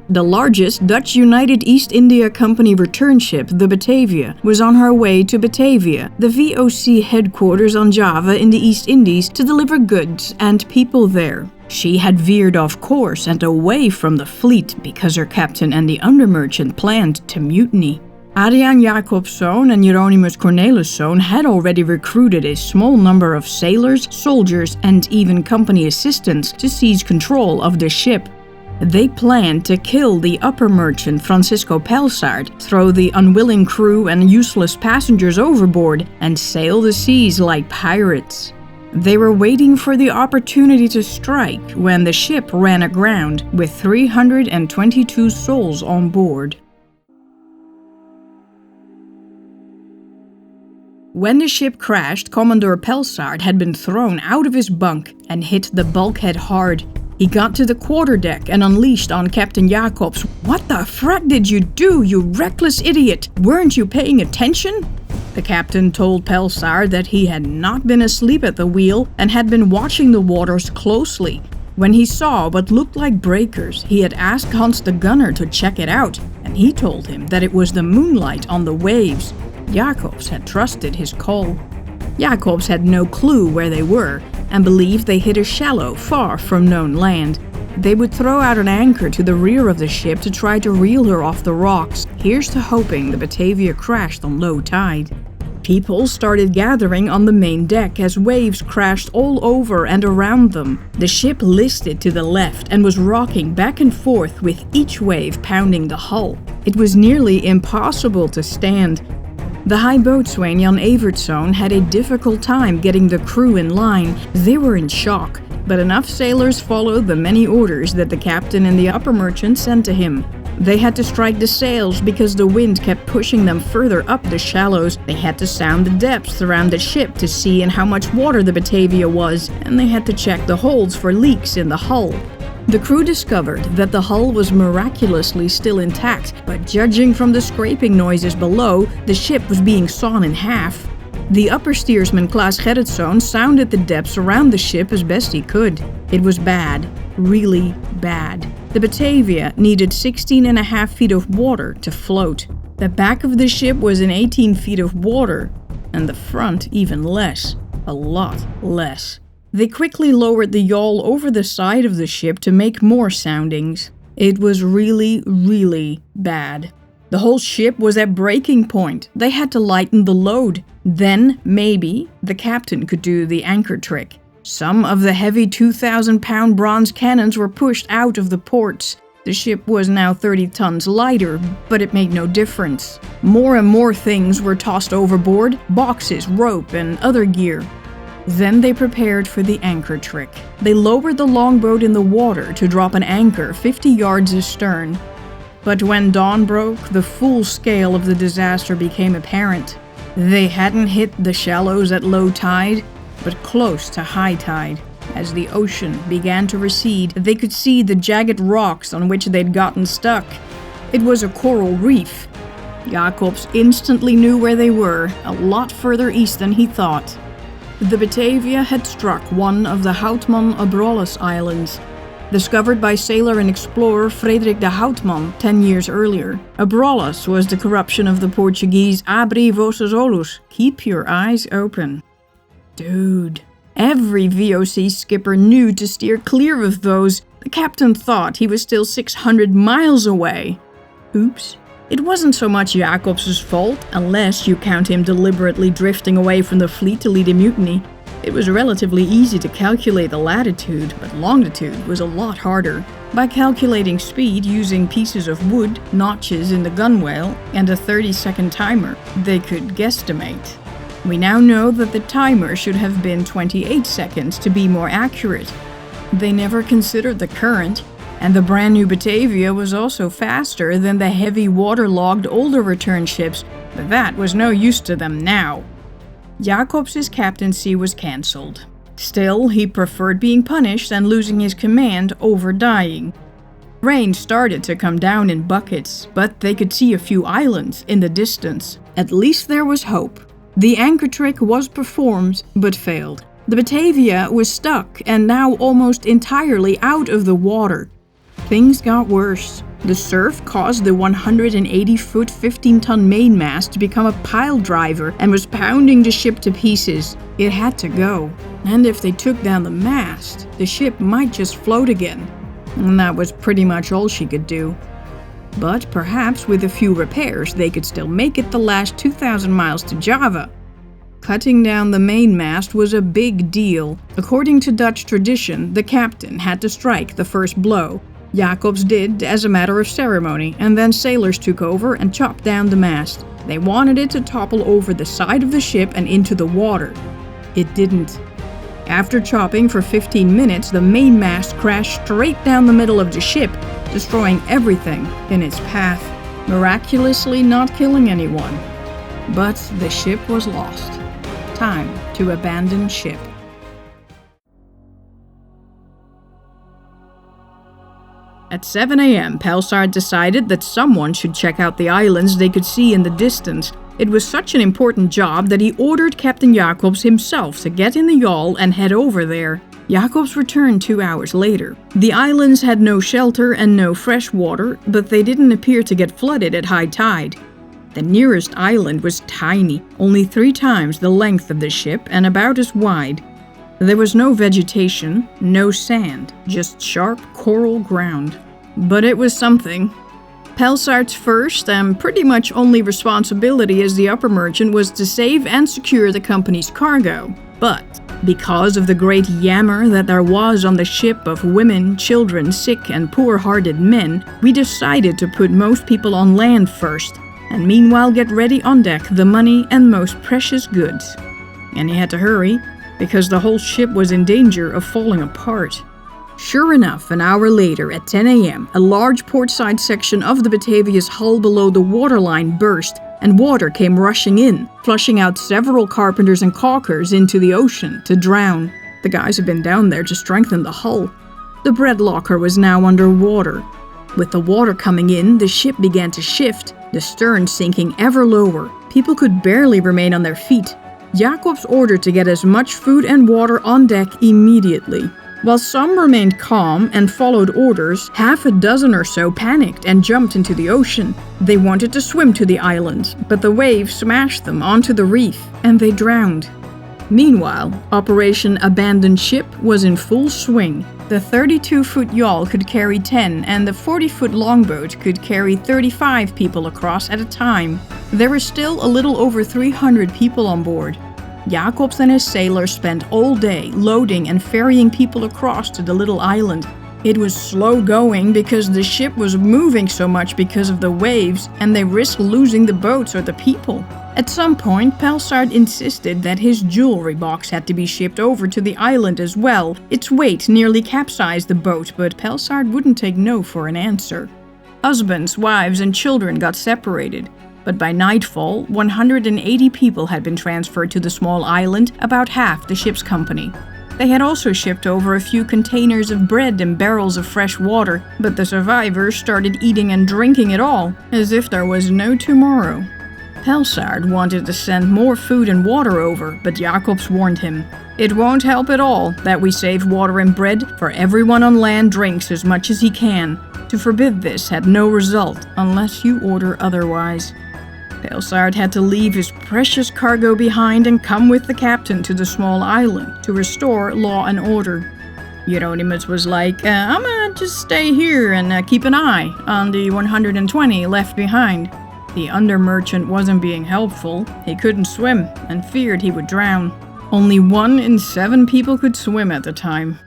The largest Dutch United East India Company return ship, the Batavia, was on her way to Batavia, the VOC headquarters on Java in the East Indies, to deliver goods and people there. She had veered off course and away from the fleet because her captain and the undermerchant planned to mutiny. Adriaan Jacobszoon and Hieronymus Corneliszoon had already recruited a small number of sailors, soldiers, and even company assistants to seize control of the ship. They planned to kill the upper merchant Francisco Pelsaert, throw the unwilling crew and useless passengers overboard, and sail the seas like pirates. They were waiting for the opportunity to strike when the ship ran aground with 322 souls on board. When the ship crashed, Commodore Pelsaert had been thrown out of his bunk and hit the bulkhead hard. He got to the quarterdeck and unleashed on Captain Jacobs. "What the frack did you do, you reckless idiot? Weren't you paying attention?" The captain told Pelsaert that he had not been asleep at the wheel and had been watching the waters closely. When he saw what looked like breakers, he had asked Hans the gunner to check it out, and he told him that it was the moonlight on the waves. Jacobs had trusted his call. Jacobs had no clue where they were and believed they hit a shallow, far from known land. They would throw out an anchor to the rear of the ship to try to reel her off the rocks. Here's to hoping the Batavia crashed on low tide. People started gathering on the main deck as waves crashed all over and around them. The ship listed to the left and was rocking back and forth with each wave pounding the hull. It was nearly impossible to stand. The high boatswain Jan Evertszoon had a difficult time getting the crew in line. They were in shock, but enough sailors followed the many orders that the captain and the upper merchant sent to him. They had to strike the sails because the wind kept pushing them further up the shallows. They had to sound the depths around the ship to see in how much water the Batavia was, and they had to check the holes for leaks in the hull. The crew discovered that the hull was miraculously still intact, but judging from the scraping noises below, the ship was being sawn in half. The upper steersman Klaas Gerritszoon sounded the depths around the ship as best he could. It was bad, really bad. The Batavia needed 16.5 feet of water to float. The back of the ship was in 18 feet of water, and the front even less, a lot less. They quickly lowered the yawl over the side of the ship to make more soundings. It was really, really bad. The whole ship was at breaking point. They had to lighten the load. Then, maybe, the captain could do the anchor trick. Some of the heavy 2,000-pound bronze cannons were pushed out of the ports. The ship was now 30 tons lighter, but it made no difference. More and more things were tossed overboard, boxes, rope, and other gear. Then they prepared for the anchor trick. They lowered the longboat in the water to drop an anchor 50 yards astern. But when dawn broke, the full scale of the disaster became apparent. They hadn't hit the shallows at low tide, but close to high tide. As the ocean began to recede, they could see the jagged rocks on which they'd gotten stuck. It was a coral reef. Jacobs instantly knew where they were, a lot further east than he thought. The Batavia had struck one of the Houtman Abrolhos Islands, discovered by sailor and explorer Frederik de Houtman 10 years earlier. Abrolhos was the corruption of the Portuguese Abri Vossas Olhos. Keep your eyes open. Dude, every VOC skipper knew to steer clear of those. The captain thought he was still 600 miles away. Oops. It wasn't so much Jacobs' fault, unless you count him deliberately drifting away from the fleet to lead a mutiny. It was relatively easy to calculate the latitude, but longitude was a lot harder. By calculating speed using pieces of wood, notches in the gunwale, and a 30-second timer, they could guesstimate. We now know that the timer should have been 28 seconds to be more accurate. They never considered the current. And the brand new Batavia was also faster than the heavy waterlogged older return ships, but that was no use to them now. Jacobs' captaincy was cancelled. Still, he preferred being punished and losing his command over dying. Rain started to come down in buckets, but they could see a few islands in the distance. At least there was hope. The anchor trick was performed, but failed. The Batavia was stuck and now almost entirely out of the water. Things got worse. The surf caused the 180-foot, 15-ton mainmast to become a pile driver and was pounding the ship to pieces. It had to go. And if they took down the mast, the ship might just float again. And that was pretty much all she could do. But perhaps with a few repairs, they could still make it the last 2,000 miles to Java. Cutting down the mainmast was a big deal. According to Dutch tradition, the captain had to strike the first blow. Jacobs did as a matter of ceremony, and then sailors took over and chopped down the mast. They wanted it to topple over the side of the ship and into the water. It didn't. After chopping for 15 minutes, the mainmast crashed straight down the middle of the ship, destroying everything in its path, miraculously not killing anyone. But the ship was lost. Time to abandon ship. At 7 a.m., Pelsart decided that someone should check out the islands they could see in the distance. It was such an important job that he ordered Captain Jacobs himself to get in the yawl and head over there. Jacobs returned 2 hours later. The islands had no shelter and no fresh water, but they didn't appear to get flooded at high tide. The nearest island was tiny, only 3 times the length of the ship and about as wide. There was no vegetation, no sand, just sharp coral ground. But it was something. Pelsart's first and pretty much only responsibility as the upper merchant was to save and secure the company's cargo. But because of the great yammer that there was on the ship of women, children, sick and poor-hearted men, we decided to put most people on land first, and meanwhile get ready on deck the money and most precious goods. And he had to hurry, because the whole ship was in danger of falling apart. Sure enough, an hour later, at 10 a.m., a large portside section of the Batavia's hull below the waterline burst, and water came rushing in, flushing out several carpenters and caulkers into the ocean to drown. The guys had been down there to strengthen the hull. The bread locker was now under water. With the water coming in, the ship began to shift, the stern sinking ever lower. People could barely remain on their feet. Jacobs ordered to get as much food and water on deck immediately. While some remained calm and followed orders, half a dozen or so panicked and jumped into the ocean. They wanted to swim to the islands, but the waves smashed them onto the reef, and they drowned. Meanwhile, Operation Abandon Ship was in full swing. The 32-foot yawl could carry 10, and the 40-foot longboat could carry 35 people across at a time. There were still a little over 300 people on board. Jacobs and his sailors spent all day loading and ferrying people across to the little island. It was slow going because the ship was moving so much because of the waves, and they risked losing the boats or the people. At some point, Pelsart insisted that his jewelry box had to be shipped over to the island as well. Its weight nearly capsized the boat, but Pelsart wouldn't take no for an answer. Husbands, wives, and children got separated. But by nightfall, 180 people had been transferred to the small island, about half the ship's company. They had also shipped over a few containers of bread and barrels of fresh water, but the survivors started eating and drinking it all, as if there was no tomorrow. Pelsart wanted to send more food and water over, but Jacobs warned him. It won't help at all that we save water and bread, for everyone on land drinks as much as he can. To forbid this had no result unless you order otherwise. Pelsart had to leave his precious cargo behind and come with the captain to the small island to restore law and order. Euronymous was like, I'm gonna just stay here and keep an eye on the 120 left behind. The under-merchant wasn't being helpful. He couldn't swim and feared he would drown. Only 1 in 7 people could swim at the time.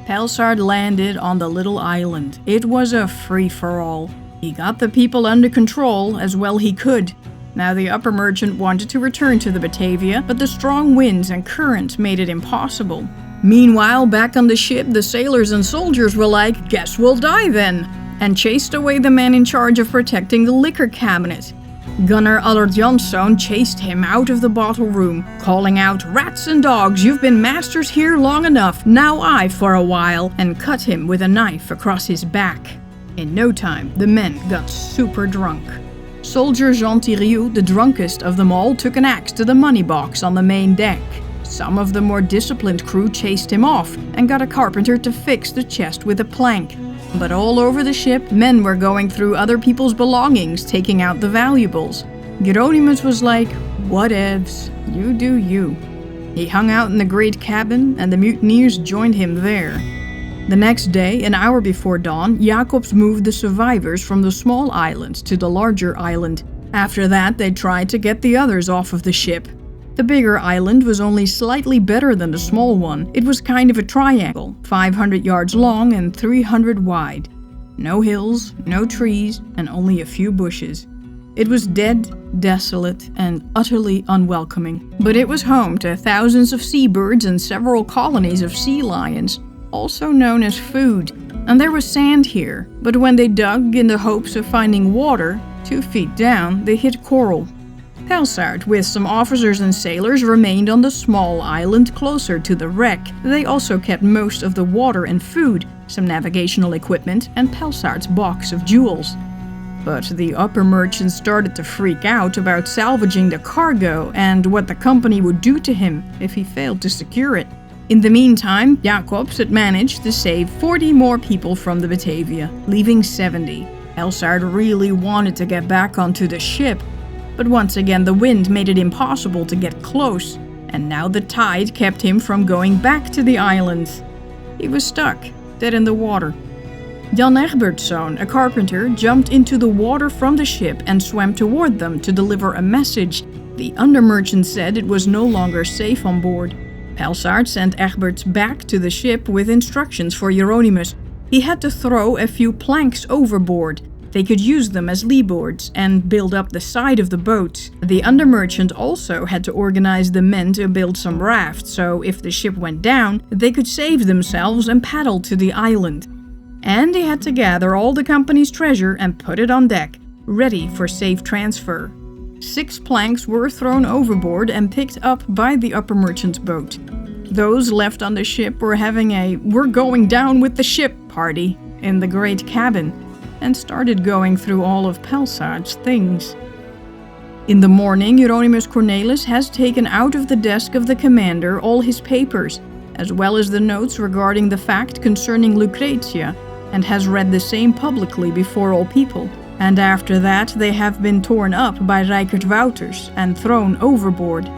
Pelsart landed on the little island. It was a free-for-all. He got the people under control as well he could. Now the upper merchant wanted to return to the Batavia, but the strong winds and current made it impossible. Meanwhile, back on the ship, the sailors and soldiers were like, "Guess we'll die then," and chased away the man in charge of protecting the liquor cabinet. Gunnar Allard Jansson chased him out of the bottle room, calling out, "Rats and dogs, you've been masters here long enough, now I for a while," and cut him with a knife across his back. In no time, the men got super drunk. Soldier Jean Thiriou, the drunkest of them all, took an axe to the money box on the main deck. Some of the more disciplined crew chased him off and got a carpenter to fix the chest with a plank. But all over the ship, men were going through other people's belongings, taking out the valuables. Hieronymus was like, "Whatevs, you do you." He hung out in the great cabin, and the mutineers joined him there. The next day, an hour before dawn, Jacobs moved the survivors from the small island to the larger island. After that, they tried to get the others off of the ship. The bigger island was only slightly better than the small one. It was kind of a triangle, 500 yards long and 300 wide. No hills, no trees, and only a few bushes. It was dead, desolate, and utterly unwelcoming. But it was home to thousands of seabirds and several colonies of sea lions, also known as food. And there was sand here, but when they dug in the hopes of finding water, 2 feet down, they hit coral. Pelsart, with some officers and sailors, remained on the small island closer to the wreck. They also kept most of the water and food, some navigational equipment, and Pelsart's box of jewels. But the upper merchants started to freak out about salvaging the cargo and what the company would do to him if he failed to secure it. In the meantime, Jacobs had managed to save 40 more people from the Batavia, leaving 70. Pelsart really wanted to get back onto the ship, but once again the wind made it impossible to get close, and now the tide kept him from going back to the island. He was stuck, dead in the water. Jan Egbertsson, a carpenter, jumped into the water from the ship and swam toward them to deliver a message. The undermerchant said it was no longer safe on board. Pelsart sent Egberts back to the ship with instructions for Hieronymus. He had to throw a few planks overboard. They could use them as leeboards and build up the side of the boat. The undermerchant also had to organize the men to build some rafts, so if the ship went down, they could save themselves and paddle to the island. And he had to gather all the company's treasure and put it on deck, ready for safe transfer. 6 planks were thrown overboard and picked up by the upper merchant's boat. Those left on the ship were having a "we're going down with the ship" party in the great cabin, and started going through all of Pelsart's things. In the morning, Hieronymus Cornelis has taken out of the desk of the commander all his papers, as well as the notes regarding the fact concerning Lucretia, and has read the same publicly before all people. And after that, they have been torn up by Reikert Wouters and thrown overboard.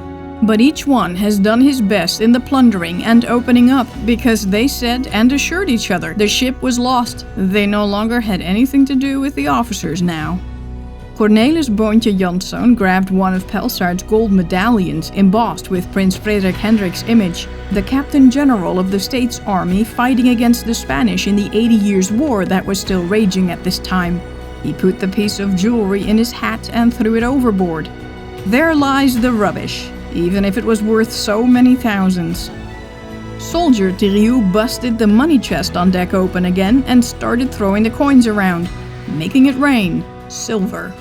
But each one has done his best in the plundering and opening up, because they said and assured each other the ship was lost. They no longer had anything to do with the officers now. Cornelis Boontje Janszoon grabbed one of Pelsart's gold medallions embossed with Prince Frederik Hendrik's image, the Captain General of the States Army fighting against the Spanish in the 80 Years' War that was still raging at this time. He put the piece of jewelry in his hat and threw it overboard. There lies the rubbish, even if it was worth so many thousands. Soldier Thiriou busted the money chest on deck open again and started throwing the coins around, making it rain silver.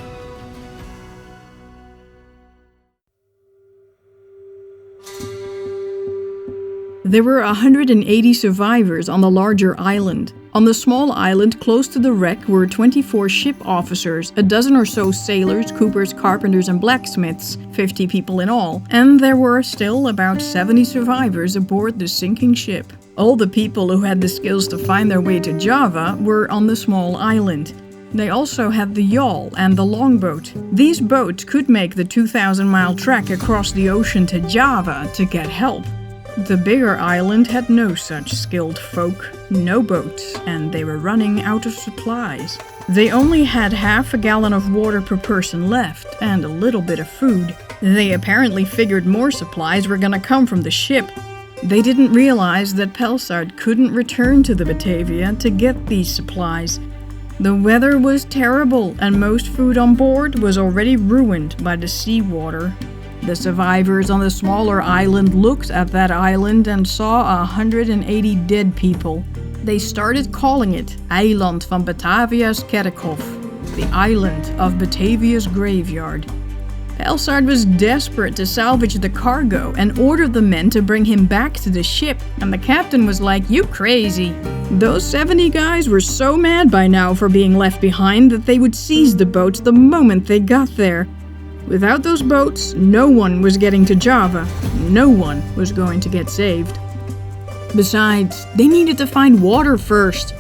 There were 180 survivors on the larger island. On the small island close to the wreck were 24 ship officers, a dozen or so sailors, coopers, carpenters, and blacksmiths, 50 people in all, and there were still about 70 survivors aboard the sinking ship. All the people who had the skills to find their way to Java were on the small island. They also had the yawl and the longboat. These boats could make the 2,000-mile trek across the ocean to Java to get help. The bigger island had no such skilled folk, no boats, and they were running out of supplies. They only had half a gallon of water per person left, and a little bit of food. They apparently figured more supplies were gonna come from the ship. They didn't realize that Pelsart couldn't return to the Batavia to get these supplies. The weather was terrible, and most food on board was already ruined by the seawater. The survivors on the smaller island looked at that island and saw 180 dead people. They started calling it Eiland van Batavia's Kerkhof, the island of Batavia's graveyard. Pelsart was desperate to salvage the cargo and ordered the men to bring him back to the ship, and the captain was like, "You crazy." Those 70 guys were so mad by now for being left behind that they would seize the boats the moment they got there. Without those boats, no one was getting to Java. No one was going to get saved. Besides, they needed to find water first.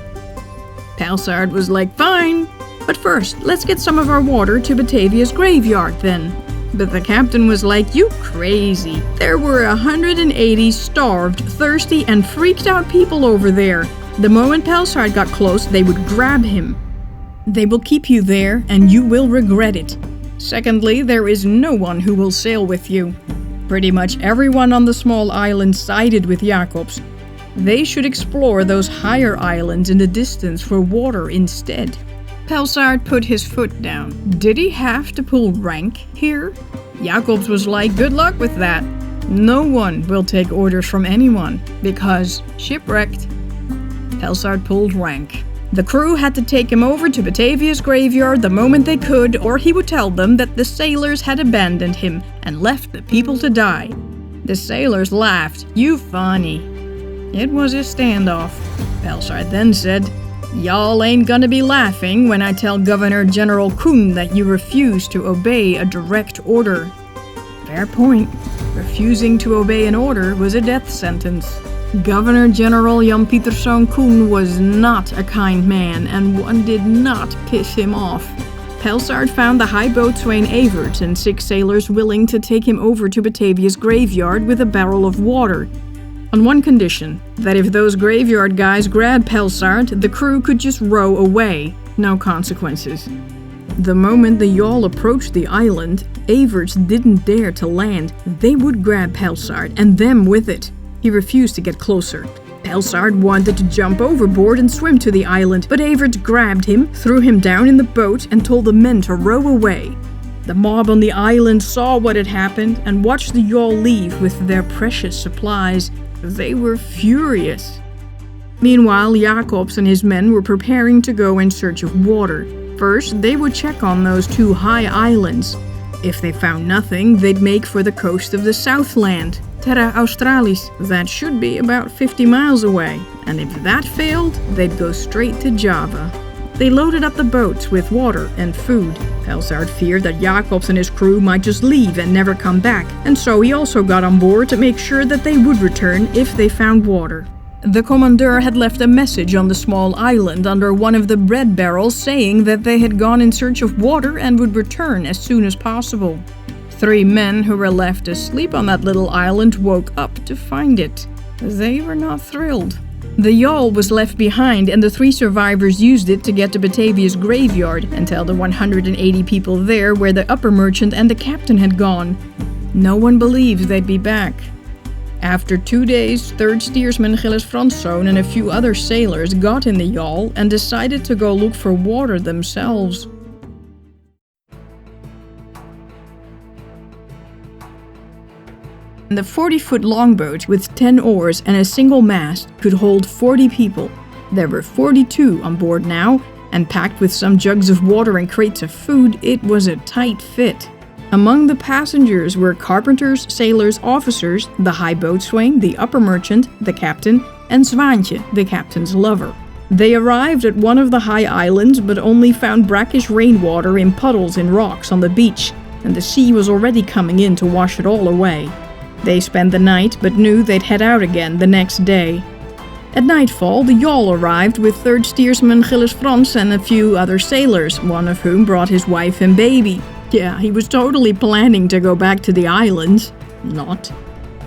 Pelsard was like, fine, but first, let's get some of our water to Batavia's graveyard then. But the captain was like, you crazy. There were 180 starved, thirsty, and freaked out people over there. The moment Pelsard got close, they would grab him. They will keep you there, and you will regret it. Secondly, there is no one who will sail with you. Pretty much everyone on the small island sided with Jacobs. They should explore those higher islands in the distance for water instead. Pelsard put his foot down. Did he have to pull rank here? Jacobs was like, good luck with that. No one will take orders from anyone, because shipwrecked. Pelsard pulled rank. The crew had to take him over to Batavia's graveyard the moment they could, or he would tell them that the sailors had abandoned him and left the people to die. The sailors laughed. You funny. It was a standoff. Pelsard then said, y'all ain't gonna be laughing when I tell Governor General Koen that you refuse to obey a direct order. Fair point. Refusing to obey an order was a death sentence. Governor General Jan Pieterszoon Koen was not a kind man, and one did not piss him off. Pelsard found the high boatswain Evert and 6 sailors willing to take him over to Batavia's graveyard with a barrel of water. On one condition, that if those graveyard guys grabbed Pelsard, the crew could just row away, no consequences. The moment the yawl approached the island, Evert didn't dare to land. They would grab Pelsard, and them with it. He refused to get closer. Pelsard wanted to jump overboard and swim to the island, but Evert grabbed him, threw him down in the boat, and told the men to row away. The mob on the island saw what had happened and watched the yawl leave with their precious supplies. They were furious. Meanwhile, Jacobs and his men were preparing to go in search of water. First, they would check on those 2 high islands. If they found nothing, they'd make for the coast of the Southland, Terra Australis. That should be about 50 miles away, and if that failed, they'd go straight to Java. They loaded up the boats with water and food. Pelsard feared that Jacobs and his crew might just leave and never come back, and so he also got on board to make sure that they would return if they found water. The commandeur had left a message on the small island under one of the bread barrels saying that they had gone in search of water and would return as soon as possible. 3 men who were left asleep on that little island woke up to find it. They were not thrilled. The yawl was left behind, and the 3 survivors used it to get to Batavia's graveyard and tell the 180 people there where the upper merchant and the captain had gone. No one believed they'd be back. After 2 days, 3rd steersman Gilles Franszoon and a few other sailors got in the yawl and decided to go look for water themselves. The 40-foot longboat with 10 oars and a single mast could hold 40 people. There were 42 on board now, and packed with some jugs of water and crates of food, it was a tight fit. Among the passengers were carpenters, sailors, officers, the high boatswain, the upper merchant, the captain, and Zwaantje, the captain's lover. They arrived at one of the high islands, but only found brackish rainwater in puddles and rocks on the beach, and the sea was already coming in to wash it all away. They spent the night, but knew they'd head out again the next day. At nightfall, the yawl arrived with 3rd steersman Gilles Frans and a few other sailors, one of whom brought his wife and baby. Yeah, he was totally planning to go back to the islands. Not.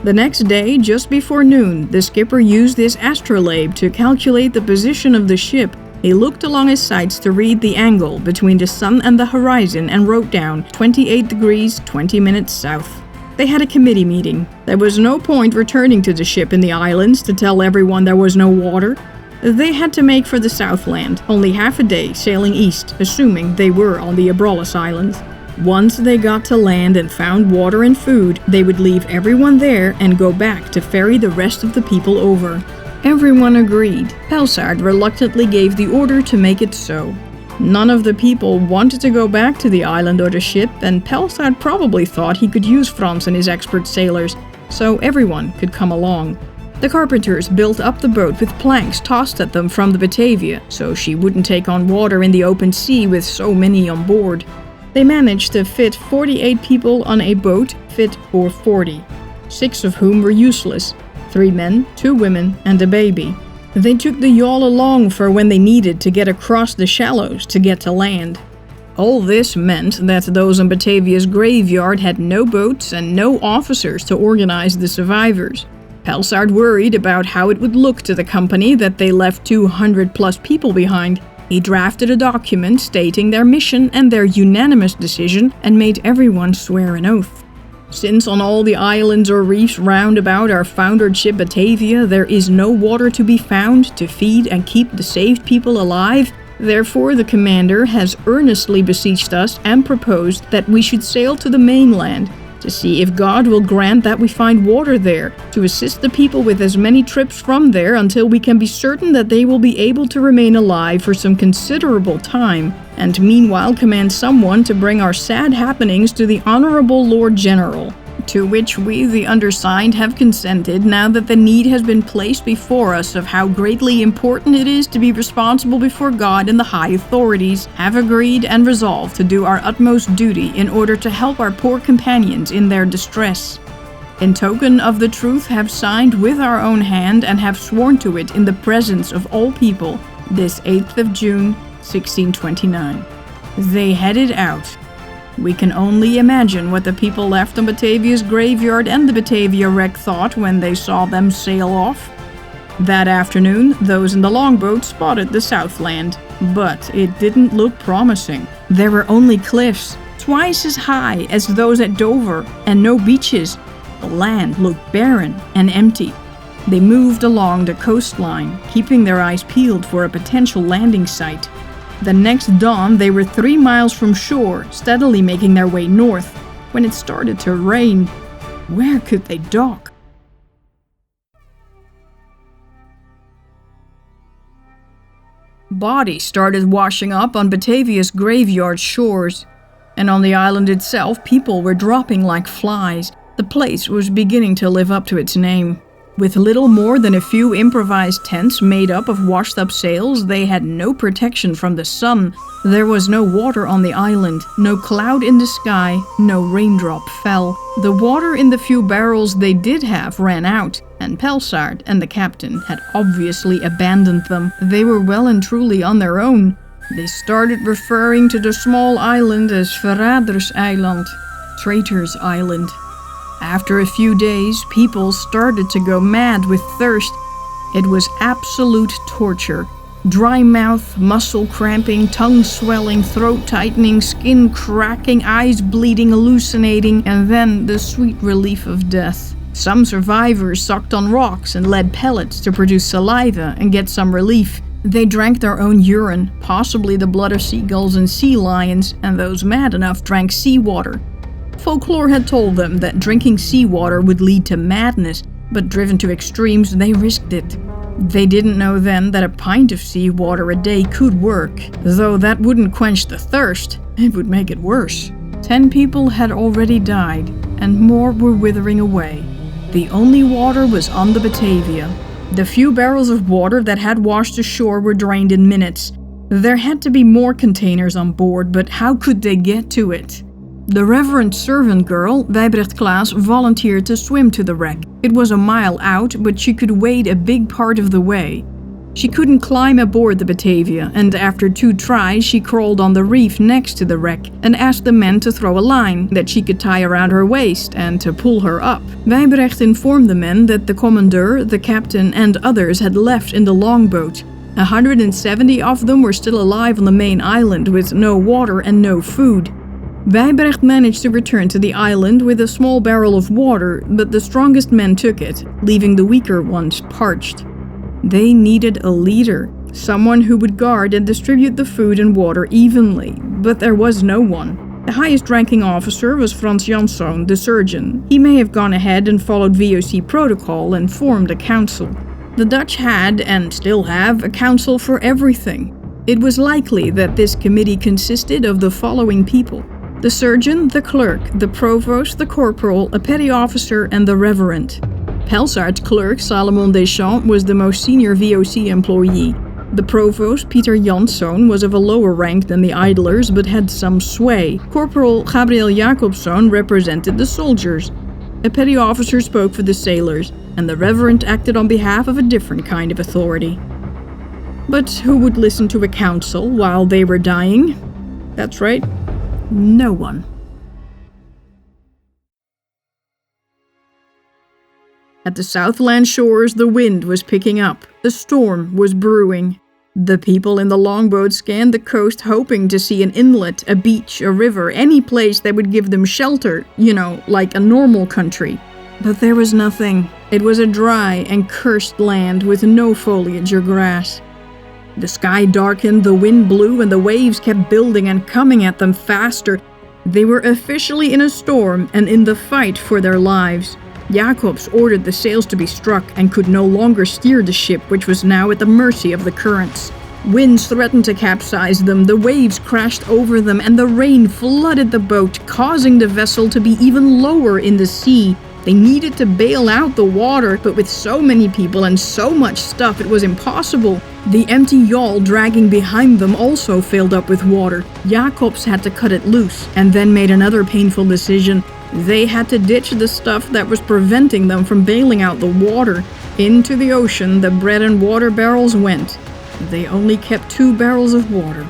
The next day, just before noon, the skipper used his astrolabe to calculate the position of the ship. He looked along his sights to read the angle between the sun and the horizon and wrote down 28 degrees 20 minutes south. They had a committee meeting. There was no point returning to the ship in the islands to tell everyone there was no water. They had to make for the Southland, only half a day sailing east, assuming they were on the Abrolhos Islands. Once they got to land and found water and food, they would leave everyone there and go back to ferry the rest of the people over. Everyone agreed. Pelsard reluctantly gave the order to make it so. None of the people wanted to go back to the island or the ship, and Pelsard probably thought he could use Frans and his expert sailors, so everyone could come along. The carpenters built up the boat with planks tossed at them from the Batavia, so she wouldn't take on water in the open sea with so many on board. They managed to fit 48 people on a boat fit for 40, 6 of whom were useless, 3 men, 2 women, and a baby. They took the yawl along for when they needed to get across the shallows to get to land. All this meant that those on Batavia's graveyard had no boats and no officers to organize the survivors. Pelsart worried about how it would look to the company that they left 200+ people behind. He drafted a document stating their mission and their unanimous decision and made everyone swear an oath. Since on all the islands or reefs round about our foundered ship Batavia there is no water to be found to feed and keep the saved people alive, therefore the commander has earnestly beseeched us and proposed that we should sail to the mainland to see if God will grant that we find water there, to assist the people with as many trips from there until we can be certain that they will be able to remain alive for some considerable time, and meanwhile command someone to bring our sad happenings to the Honorable Lord General. To which we, the undersigned, have consented now that the need has been placed before us of how greatly important it is to be responsible before God, and the high authorities have agreed and resolved to do our utmost duty in order to help our poor companions in their distress. In token of the truth, have signed with our own hand and have sworn to it in the presence of all people this 8th of June, 1629. They headed out. We can only imagine what the people left on Batavia's graveyard and the Batavia wreck thought when they saw them sail off. That afternoon, those in the longboat spotted the Southland, but it didn't look promising. There were only cliffs, twice as high as those at Dover, and no beaches. The land looked barren and empty. They moved along the coastline, keeping their eyes peeled for a potential landing site. The next dawn, they were 3 miles from shore, steadily making their way north, when it started to rain. Where could they dock? Bodies started washing up on Batavia's graveyard shores, and on the island itself, people were dropping like flies. The place was beginning to live up to its name. With little more than a few improvised tents made up of washed-up sails, they had no protection from the sun. There was no water on the island, no cloud in the sky, no raindrop fell. The water in the few barrels they did have ran out, and Pelsart and the captain had obviously abandoned them. They were well and truly on their own. They started referring to the small island as Verraders Eiland, Traitor's Island. After a few days, people started to go mad with thirst. It was absolute torture. Dry mouth, muscle cramping, tongue swelling, throat tightening, skin cracking, eyes bleeding, hallucinating, and then the sweet relief of death. Some survivors sucked on rocks and lead pellets to produce saliva and get some relief. They drank their own urine, possibly the blood of seagulls and sea lions, and those mad enough drank seawater. Folklore had told them that drinking seawater would lead to madness, but driven to extremes, they risked it. They didn't know then that a pint of seawater a day could work, though that wouldn't quench the thirst, it would make it worse. 10 people had already died, and more were withering away. The only water was on the Batavia. The few barrels of water that had washed ashore were drained in minutes. There had to be more containers on board, but how could they get to it? The reverend servant girl, Wybrecht Klaas, volunteered to swim to the wreck. It was a mile out, but she could wade a big part of the way. She couldn't climb aboard the Batavia, and after 2 tries she crawled on the reef next to the wreck and asked the men to throw a line that she could tie around her waist and to pull her up. Wybrecht informed the men that the commandeur, the captain, and others had left in the longboat. 170 of them were still alive on the main island with no water and no food. Wybrecht managed to return to the island with a small barrel of water, but the strongest men took it, leaving the weaker ones parched. They needed a leader, someone who would guard and distribute the food and water evenly, but there was no one. The highest-ranking officer was Frans Janszoon, the surgeon. He may have gone ahead and followed VOC protocol and formed a council. The Dutch had, and still have, a council for everything. It was likely that this committee consisted of the following people: the surgeon, the clerk, the provost, the corporal, a petty officer, and the reverend. Pelsart's clerk, Salomon Deschamps, was the most senior VOC employee. The provost, Pieter Janszoon, was of a lower rank than the idlers but had some sway. Corporal Gabriel Jacobson represented the soldiers. A petty officer spoke for the sailors, and the reverend acted on behalf of a different kind of authority. But who would listen to a council while they were dying? That's right, no one. At the Southland shores, the wind was picking up. The storm was brewing. The people in the longboat scanned the coast hoping to see an inlet, a beach, a river, any place that would give them shelter, like a normal country. But there was nothing. It was a dry and cursed land with no foliage or grass. The sky darkened, the wind blew, and the waves kept building and coming at them faster. They were officially in a storm and in the fight for their lives. Jacobs ordered the sails to be struck and could no longer steer the ship, which was now at the mercy of the currents. Winds threatened to capsize them, the waves crashed over them, and the rain flooded the boat, causing the vessel to be even lower in the sea. They needed to bail out the water, but with so many people and so much stuff, it was impossible. The empty yawl dragging behind them also filled up with water. Jacobs had to cut it loose, and then made another painful decision. They had to ditch the stuff that was preventing them from bailing out the water. Into the ocean the bread and water barrels went. They only kept 2 barrels of water.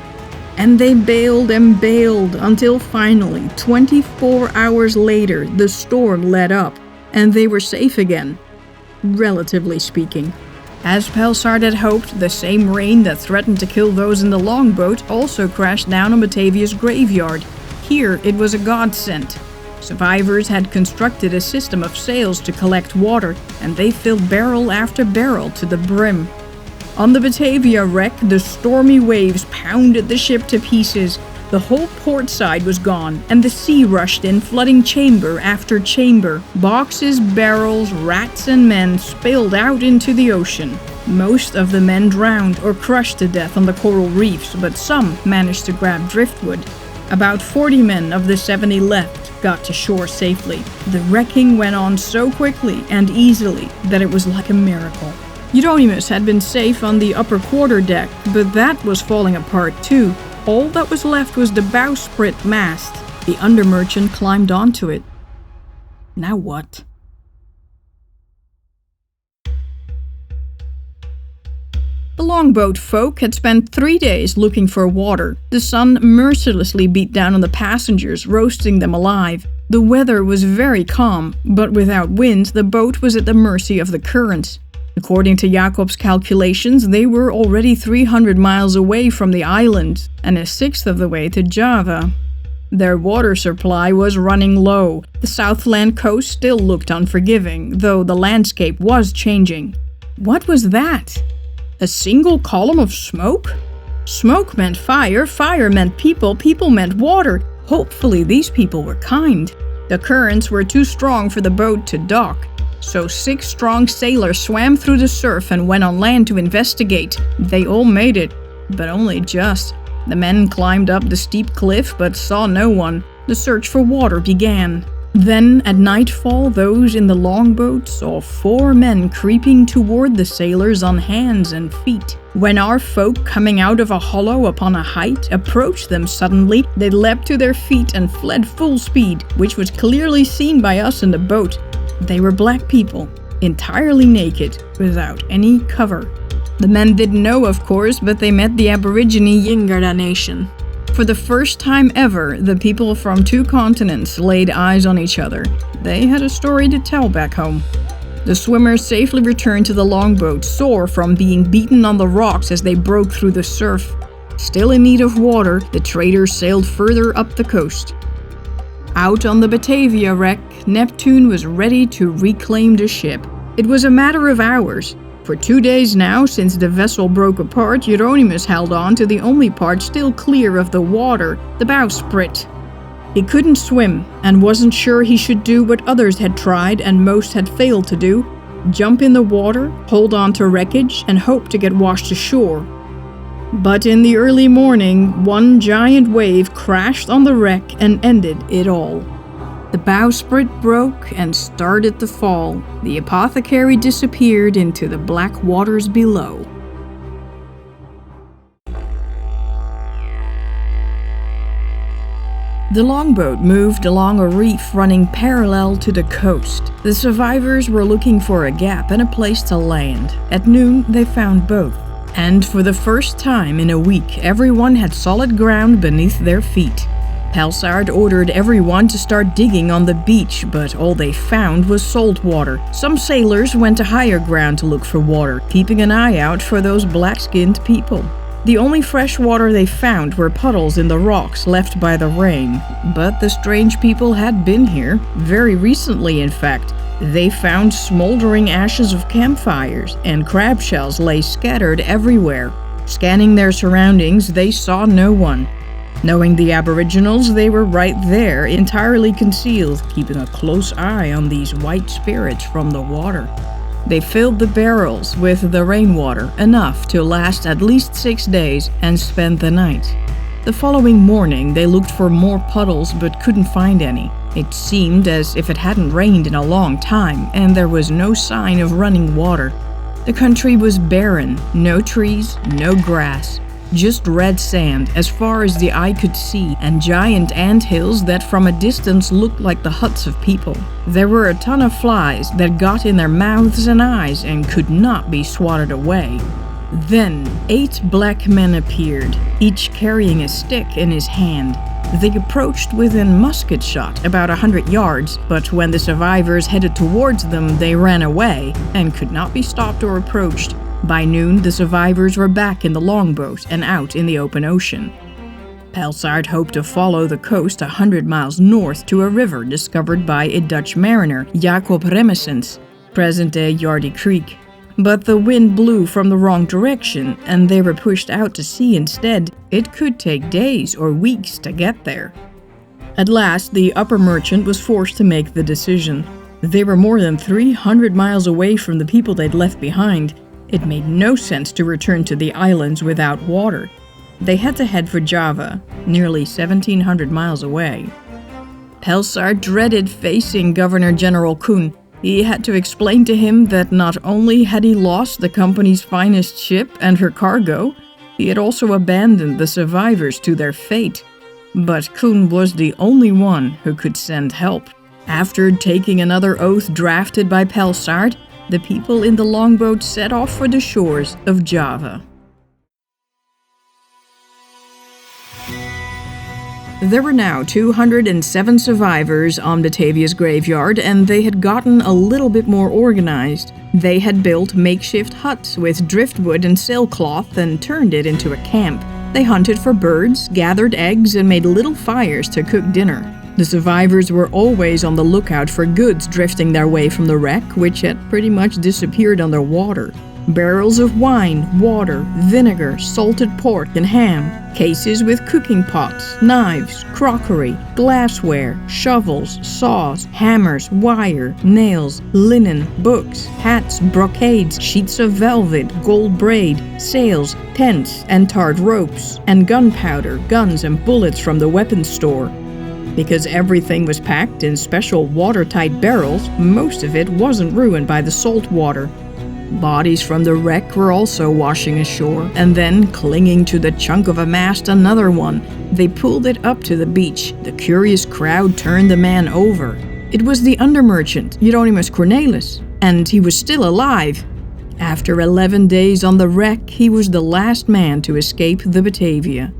And they bailed and bailed until finally, 24 hours later, the storm let up, and they were safe again. Relatively speaking. As Pelsart had hoped, the same rain that threatened to kill those in the longboat also crashed down on Batavia's graveyard. Here it was a godsend. Survivors had constructed a system of sails to collect water, and they filled barrel after barrel to the brim. On the Batavia wreck, the stormy waves pounded the ship to pieces. The whole port side was gone, and the sea rushed in, flooding chamber after chamber. Boxes, barrels, rats, and men spilled out into the ocean. Most of the men drowned or crushed to death on the coral reefs, but some managed to grab driftwood. About 40 men of the 70 left got to shore safely. The wrecking went on so quickly and easily that it was like a miracle. Euronymous had been safe on the upper quarterdeck, but that was falling apart too. All that was left was the bowsprit mast. The undermerchant climbed onto it. Now what? The longboat folk had spent 3 days looking for water. The sun mercilessly beat down on the passengers, roasting them alive. The weather was very calm, but without wind, the boat was at the mercy of the currents. According to Jacob's calculations, they were already 300 miles away from the island, and 1/6 of the way to Java. Their water supply was running low. The Southland coast still looked unforgiving, though the landscape was changing. What was that? A single column of smoke? Smoke meant fire, fire meant people, people meant water. Hopefully these people were kind. The currents were too strong for the boat to dock, so 6 strong sailors swam through the surf and went on land to investigate. They all made it, but only just. The men climbed up the steep cliff but saw no one. The search for water began. Then, at nightfall, those in the longboat saw 4 men creeping toward the sailors on hands and feet. When our folk, coming out of a hollow upon a height, approached them suddenly, they leapt to their feet and fled full speed, which was clearly seen by us in the boat. They were black people, entirely naked, without any cover. The men didn't know, of course, but they met the Aborigine Yingarda nation. For the first time ever, the people from 2 continents laid eyes on each other. They had a story to tell back home. The swimmers safely returned to the longboat, sore from being beaten on the rocks as they broke through the surf. Still in need of water, the traders sailed further up the coast. Out on the Batavia wreck, Neptune was ready to reclaim the ship. It was a matter of hours. For 2 days now, since the vessel broke apart, Euronymous held on to the only part still clear of the water, the bowsprit. He couldn't swim, and wasn't sure he should do what others had tried and most had failed to do: jump in the water, hold on to wreckage, and hope to get washed ashore. But in the early morning, one giant wave crashed on the wreck and ended it all. The bowsprit broke and started to fall. The apothecary disappeared into the black waters below. The longboat moved along a reef running parallel to the coast. The survivors were looking for a gap and a place to land. At noon, they found both. And for the first time in a week, everyone had solid ground beneath their feet. Pelsard ordered everyone to start digging on the beach, but all they found was salt water. Some sailors went to higher ground to look for water, keeping an eye out for those black-skinned people. The only fresh water they found were puddles in the rocks left by the rain. But the strange people had been here, very recently in fact. They found smoldering ashes of campfires, and crab shells lay scattered everywhere. Scanning their surroundings, they saw no one. Knowing the Aboriginals, they were right there, entirely concealed, keeping a close eye on these white spirits from the water. They filled the barrels with the rainwater, enough to last at least 6 days, and spent the night. The following morning, they looked for more puddles but couldn't find any. It seemed as if it hadn't rained in a long time, and there was no sign of running water. The country was barren, no trees, no grass. Just red sand as far as the eye could see, and giant anthills that from a distance looked like the huts of people. There were a ton of flies that got in their mouths and eyes and could not be swatted away. Then 8 black men appeared, each carrying a stick in his hand. They approached within musket shot, about 100 yards, but when the survivors headed towards them, they ran away and could not be stopped or approached. By noon, the survivors were back in the longboat and out in the open ocean. Pelsard hoped to follow the coast 100 miles north to a river discovered by a Dutch mariner, Jacob Remesens, present-day Yardy Creek. But the wind blew from the wrong direction, and they were pushed out to sea instead. It could take days or weeks to get there. At last, the upper merchant was forced to make the decision. They were more than 300 miles away from the people they'd left behind. It made no sense to return to the islands without water. They had to head for Java, nearly 1,700 miles away. Pelsard dreaded facing Governor-General Koen. He had to explain to him that not only had he lost the company's finest ship and her cargo, he had also abandoned the survivors to their fate. But Koen was the only one who could send help. After taking another oath drafted by Pelsard, the people in the longboat set off for the shores of Java. There were now 207 survivors on Batavia's graveyard, and they had gotten a little bit more organized. They had built makeshift huts with driftwood and sailcloth and turned it into a camp. They hunted for birds, gathered eggs, and made little fires to cook dinner. The survivors were always on the lookout for goods drifting their way from the wreck, which had pretty much disappeared underwater. Barrels of wine, water, vinegar, salted pork and ham, cases with cooking pots, knives, crockery, glassware, shovels, saws, hammers, wire, nails, linen, books, hats, brocades, sheets of velvet, gold braid, sails, tents and tarred ropes, and gunpowder, guns and bullets from the weapons store. Because everything was packed in special watertight barrels, most of it wasn't ruined by the salt water. Bodies from the wreck were also washing ashore, and then, clinging to the chunk of a mast, another one. They pulled it up to the beach. The curious crowd turned the man over. It was the undermerchant, Hieronymus Cornelis, and he was still alive. After 11 days on the wreck, he was the last man to escape the Batavia.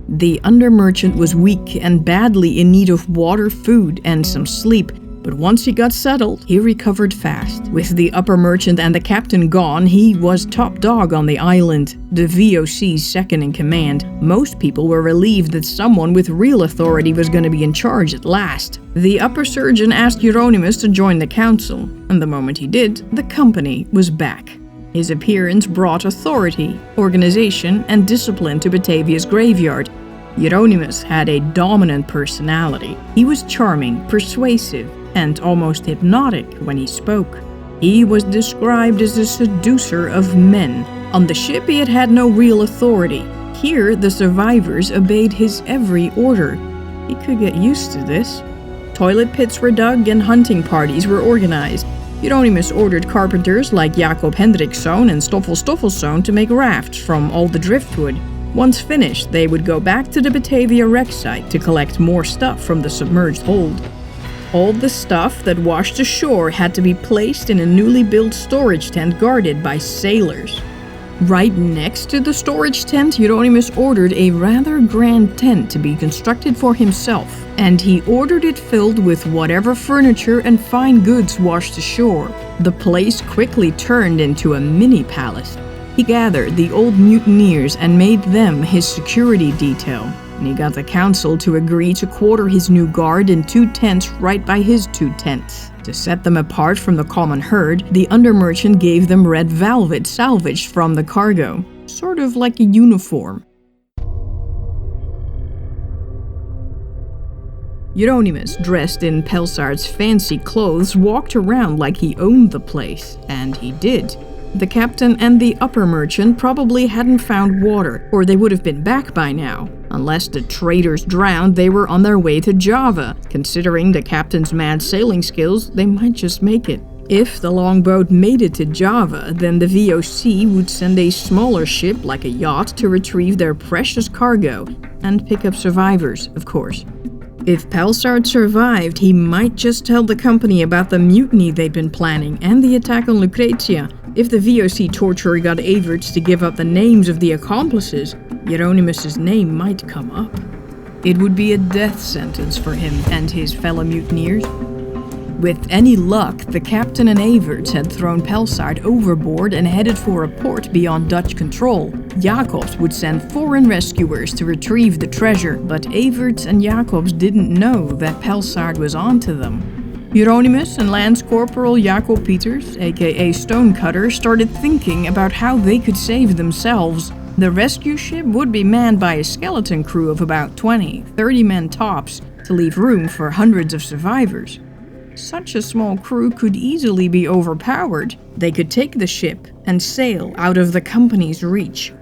The undermerchant was weak and badly in need of water, food, and some sleep, but once he got settled, he recovered fast. With the upper merchant and the captain gone, he was top dog on the island, the VOC's second in command. Most people were relieved that someone with real authority was going to be in charge at last. The upper surgeon asked Hieronymus to join the council, and the moment he did, the company was back. His appearance brought authority, organization, and discipline to Batavia's graveyard. Hieronymus had a dominant personality. He was charming, persuasive, and almost hypnotic when he spoke. He was described as a seducer of men. On the ship, he had had no real authority. Here, the survivors obeyed his every order. He could get used to this. Toilet pits were dug and hunting parties were organized. Hieronymus ordered carpenters like Jacob Hendriksson and Stoffel Stoffelsson to make rafts from all the driftwood. Once finished, they would go back to the Batavia wreck site to collect more stuff from the submerged hold. All the stuff that washed ashore had to be placed in a newly built storage tent guarded by sailors. Right next to the storage tent, Hieronymus ordered a rather grand tent to be constructed for himself, and he ordered it filled with whatever furniture and fine goods washed ashore. The place quickly turned into a mini-palace. He gathered the old mutineers and made them his security detail, and he got the council to agree to quarter his new guard in 2 tents right by his 2 tents. To set them apart from the common herd, the undermerchant gave them red velvet salvaged from the cargo, sort of like a uniform. Hieronymus, dressed in Pelsart's fancy clothes, walked around like he owned the place, and he did. The captain and the upper merchant probably hadn't found water, or they would have been back by now. Unless the traders drowned, they were on their way to Java. Considering the captain's mad sailing skills, they might just make it. If the longboat made it to Java, then the VOC would send a smaller ship, like a yacht, to retrieve their precious cargo, and pick up survivors, of course. If Pelsart survived, he might just tell the company about the mutiny they'd been planning and the attack on Lucretia. If the VOC torturer got Everts to give up the names of the accomplices, Hieronymus' name might come up. It would be a death sentence for him and his fellow mutineers. With any luck, the captain and Everts had thrown Pelsart overboard and headed for a port beyond Dutch control. Jacobs would send foreign rescuers to retrieve the treasure, but Everts and Jacobs didn't know that Pelsart was onto them. Hieronymus and Lance Corporal Jacob Pieters, aka Stonecutter, started thinking about how they could save themselves. The rescue ship would be manned by a skeleton crew of about 20-30 men tops to leave room for hundreds of survivors. Such a small crew could easily be overpowered. They could take the ship and sail out of the company's reach.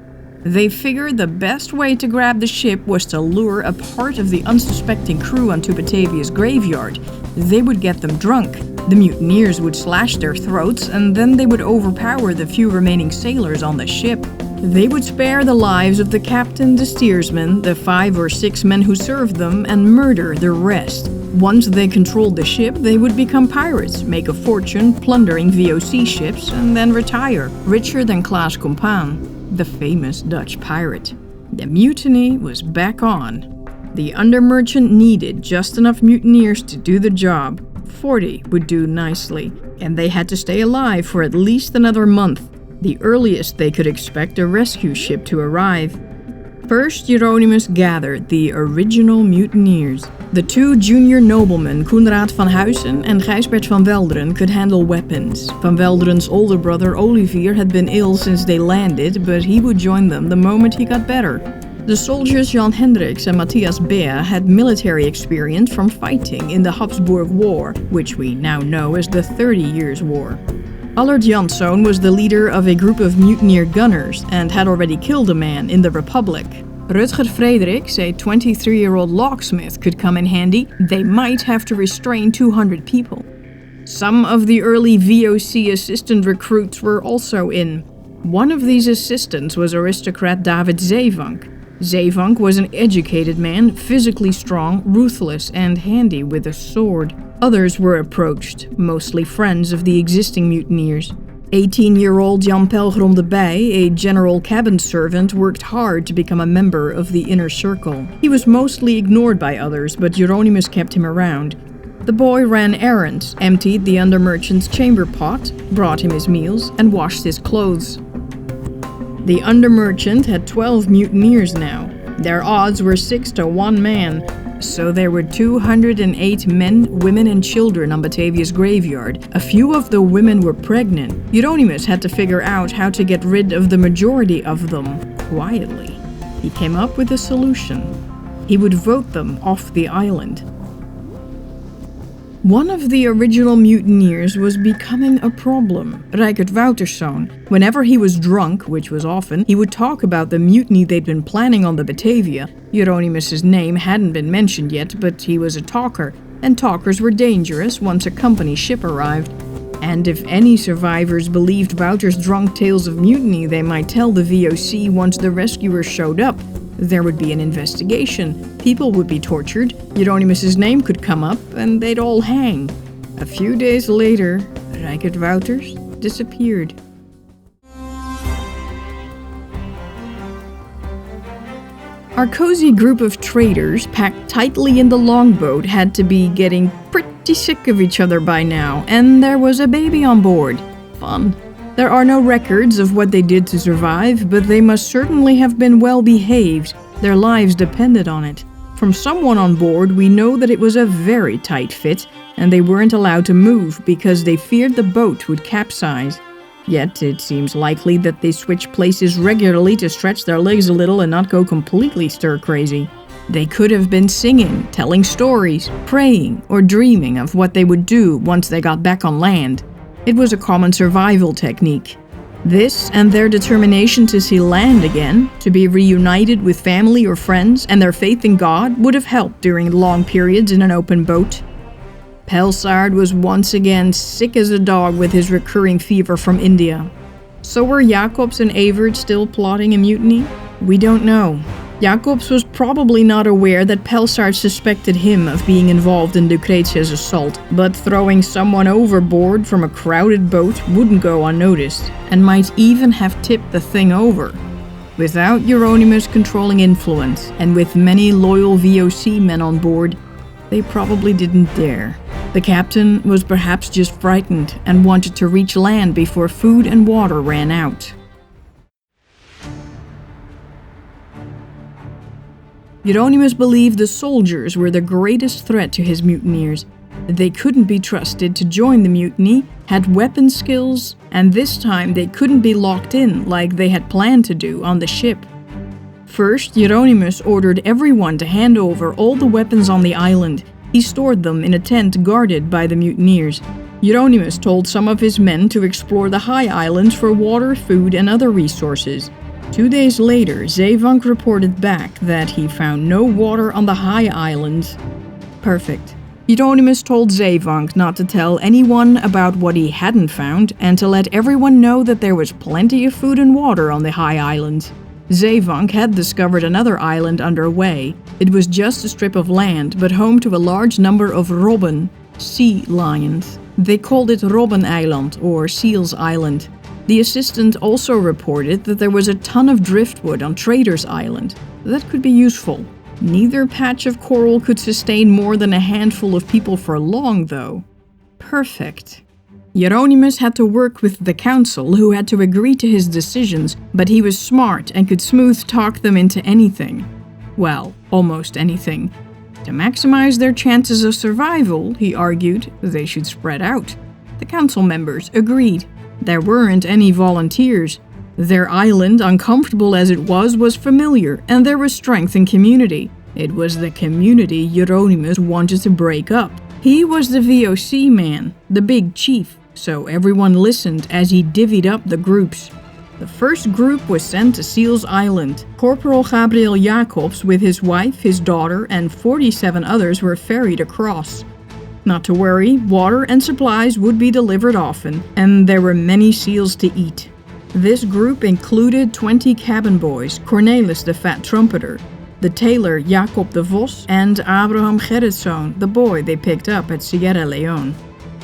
They figured the best way to grab the ship was to lure a part of the unsuspecting crew onto Batavia's graveyard. They would get them drunk. The mutineers would slash their throats, and then they would overpower the few remaining sailors on the ship. They would spare the lives of the captain, the steersman, the 5 or 6 men who served them, and murder the rest. Once they controlled the ship, they would become pirates, make a fortune plundering VOC ships, and then retire, richer than Klaas Compaen, the famous Dutch pirate. The mutiny was back on. The undermerchant needed just enough mutineers to do the job. 40 would do nicely, and they had to stay alive for at least another month, the earliest they could expect a rescue ship to arrive. First, Hieronymus gathered the original mutineers. The 2 junior noblemen, Koenraad van Huysen and Gijsbert van Welderen, could handle weapons. Van Welderen's older brother Olivier had been ill since they landed, but he would join them the moment he got better. The soldiers Jan Hendricks and Matthias Bea had military experience from fighting in the Habsburg War, which we now know as the 30 Years' War. Allard Janszoon was the leader of a group of mutineer gunners and had already killed a man in the Republic. Rutger Frederiks, a 23-year-old locksmith, could come in handy. They might have to restrain 200 people. Some of the early VOC assistant recruits were also in. One of these assistants was aristocrat David Zeevank. Zeevank was an educated man, physically strong, ruthless, and handy with a sword. Others were approached, mostly friends of the existing mutineers. 18-year-old Jan Pelgrom de Bij, a general cabin servant, worked hard to become a member of the inner circle. He was mostly ignored by others, but Hieronymus kept him around. The boy ran errands, emptied the undermerchant's chamber pot, brought him his meals, and washed his clothes. The undermerchant had 12 mutineers now. Their odds were 6 to 1 man, so there were 208 men, women, and children on Batavia's graveyard. A few of the women were pregnant. Hieronymus had to figure out how to get rid of the majority of them quietly. He came up with a solution. He would vote them off the island. One of the original mutineers was becoming a problem, Rykert Wouterszoon. Whenever he was drunk, which was often, he would talk about the mutiny they'd been planning on the Batavia. Hieronymus' name hadn't been mentioned yet, but he was a talker, and talkers were dangerous once a company ship arrived. And if any survivors believed Wouter's drunk tales of mutiny, they might tell the VOC once the rescuers showed up. There would be an investigation, people would be tortured, Hieronymus' name could come up, and they'd all hang. A few days later, Reicert Wouters disappeared. Our cozy group of traders, packed tightly in the longboat, had to be getting pretty sick of each other by now, and there was a baby on board. Fun. There are no records of what they did to survive, but they must certainly have been well behaved. Their lives depended on it. From someone on board, we know that it was a very tight fit, and they weren't allowed to move because they feared the boat would capsize. Yet it seems likely that they switched places regularly to stretch their legs a little and not go completely stir-crazy. They could have been singing, telling stories, praying, or dreaming of what they would do once they got back on land. It was a common survival technique. This and their determination to see land again, to be reunited with family or friends, and their faith in God would have helped during long periods in an open boat. Pelsard was once again sick as a dog with his recurring fever from India. So were Jacobs and Evert still plotting a mutiny? We don't know. Jacobs was probably not aware that Pelsard suspected him of being involved in Lucretia's assault, but throwing someone overboard from a crowded boat wouldn't go unnoticed, and might even have tipped the thing over. Without Hieronymus controlling influence, and with many loyal VOC men on board, they probably didn't dare. The captain was perhaps just frightened and wanted to reach land before food and water ran out. Hieronymus believed the soldiers were the greatest threat to his mutineers. They couldn't be trusted to join the mutiny, had weapon skills, and this time they couldn't be locked in like they had planned to do on the ship. First, Hieronymus ordered everyone to hand over all the weapons on the island. He stored them in a tent guarded by the mutineers. Hieronymus told some of his men to explore the high islands for water, food, and other resources. 2 days later, Zeevank reported back that he found no water on the high islands. Perfect. Hieronymus told Zeevank not to tell anyone about what he hadn't found and to let everyone know that there was plenty of food and water on the high islands. Zeevank had discovered another island underway. It was just a strip of land, but home to a large number of robben, sea lions. They called it Robben-eiland or Seals Island. The assistant also reported that there was a ton of driftwood on Traders Island. That could be useful. Neither patch of coral could sustain more than a handful of people for long, though. Perfect. Hieronymus had to work with the council, who had to agree to his decisions, but he was smart and could smooth talk them into anything. Well, almost anything. To maximize their chances of survival, he argued, they should spread out. The council members agreed. There weren't any volunteers. Their island, uncomfortable as it was familiar, and there was strength in community. It was the community Hieronymus wanted to break up. He was the VOC man, the big chief, so everyone listened as he divvied up the groups. The first group was sent to Seals Island. Corporal Gabriel Jacobs with his wife, his daughter, and 47 others were ferried across. Not to worry, water and supplies would be delivered often, and there were many seals to eat. This group included 20 cabin boys, Cornelis the fat trumpeter, the tailor Jacob de Vos, and Abraham Gerritzoon, the boy they picked up at Sierra Leone.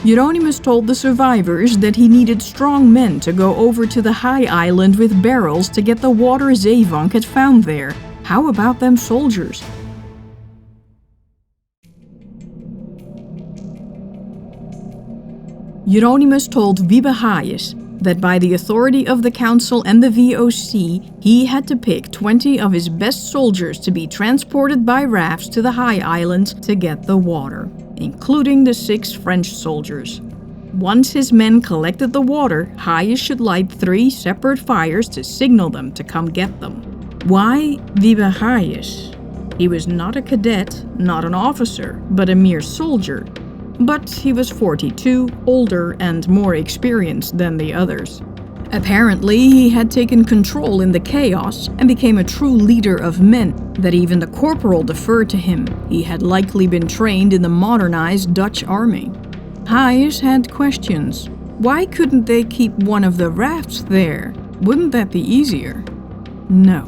Hieronymus told the survivors that he needed strong men to go over to the high island with barrels to get the water Zeevank had found there. How about them soldiers? Hieronymus told Wiebe Hayes that by the authority of the council and the VOC, he had to pick 20 of his best soldiers to be transported by rafts to the high islands to get the water, including the 6 French soldiers. Once his men collected the water, Hayes should light 3 separate fires to signal them to come get them. Why Wiebe Hayes? He was not a cadet, not an officer, but a mere soldier. But he was 42, older and more experienced than the others. Apparently, he had taken control in the chaos and became a true leader of men, that even the corporal deferred to him. He had likely been trained in the modernized Dutch army. Hayes had questions. Why couldn't they keep one of the rafts there? Wouldn't that be easier? No.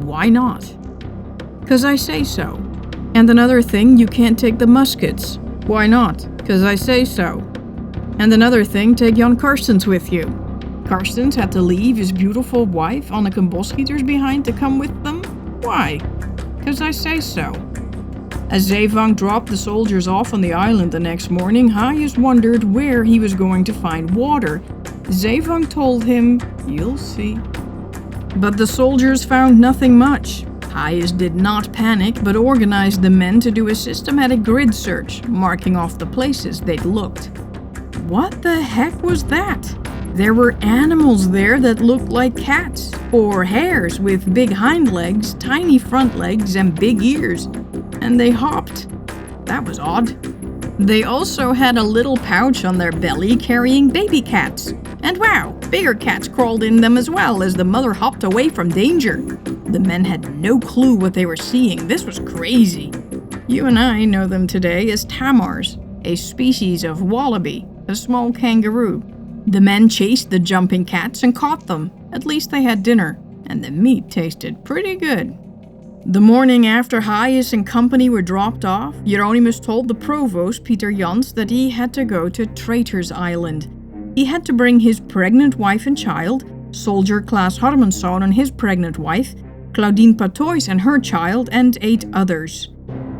Why not? 'Cause I say so. And another thing, you can't take the muskets. Why not? 'Cause I say so. And another thing, take Jan Karstens with you. Karstens had to leave his beautiful wife, Anneke Bosschieters, behind to come with them? Why? 'Cause I say so. As Zeevang dropped the soldiers off on the island the next morning, Hayes wondered where he was going to find water. Zeevang told him, "You'll see." But the soldiers found nothing much. Hayes did not panic, but organized the men to do a systematic grid search, marking off the places they'd looked. What the heck was that? There were animals there that looked like cats, or hares with big hind legs, tiny front legs, and big ears. And they hopped. That was odd. They also had a little pouch on their belly carrying baby cats. And wow, bigger cats crawled in them as well as the mother hopped away from danger. The men had no clue what they were seeing. This was crazy. You and I know them today as tamars, a species of wallaby, a small kangaroo. The men chased the jumping cats and caught them. At least they had dinner, and the meat tasted pretty good. The morning after Hayes and company were dropped off, Hieronymus told the provost, Pieter Jans, that he had to go to Traitors Island. He had to bring his pregnant wife and child, soldier Klaas Harmansson and his pregnant wife, Claudine Patois and her child, and 8 others.